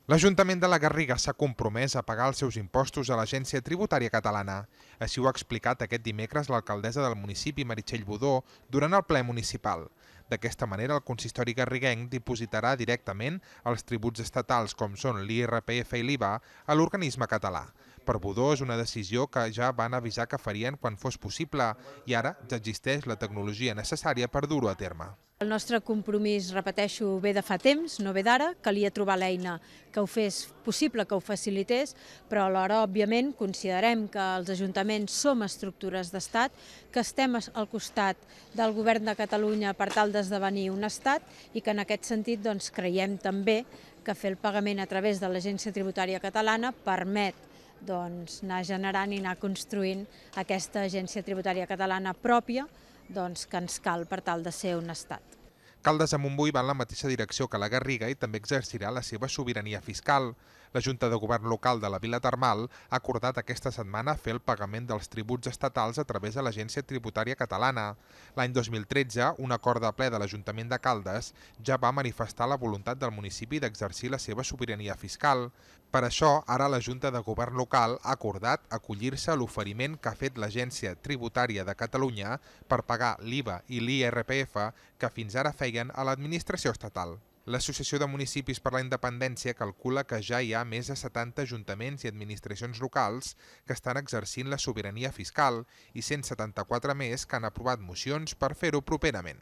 L'Ajuntament de la Garriga s'ha compromès a pagar els seus impostos a l'Agència Tributària Catalana. Així ho ha explicat aquest dimecres l'alcaldessa del municipi, Meritxell Budó, durant el ple municipal. D'aquesta manera, el consistori garriguenc dipositarà directament els tributs estatals, com són l'IRPF i l'IVA, a l'organisme català. Per Budó és una decisió que ja van avisar que farien quan fos possible i ara ja existeix la tecnologia necessària per dur-ho a terme. El nostre compromís, repeteixo, ve de fa temps, no ve d'ara, calia trobar l'eina que ho fes possible, que ho facilités, però alhora, òbviament, considerem que els ajuntaments som estructures d'estat, que estem al costat del govern de Catalunya per tal d'esdevenir un estat i que en aquest sentit creiem també que fer el pagament a través de l'Agència Tributària Catalana permet anar generant i anar construint aquesta agència tributària catalana pròpia que ens cal per tal de ser un estat. Caldes de Montbui va en la mateixa direcció que la Garriga i també exercirà la seva sobirania fiscal. La Junta de Govern Local de la Vila Termal ha acordat aquesta setmana fer el pagament dels tributs estatals a través de l'Agència Tributària Catalana. L'any 2013, un acord de ple de l'Ajuntament de Caldes ja va manifestar la voluntat del municipi d'exercir la seva sobirania fiscal. Per això, ara la Junta de Govern Local ha acordat acollir-se a l'oferiment que ha fet l'Agència Tributària de Catalunya per pagar l'IVA i l'IRPF que fins ara feien a l'administració estatal. L'Associació de Municipis per la Independència calcula que ja hi ha més de 70 ajuntaments i administracions locals que estan exercint la sobirania fiscal i 174 més que han aprovat mocions per fer-ho properament.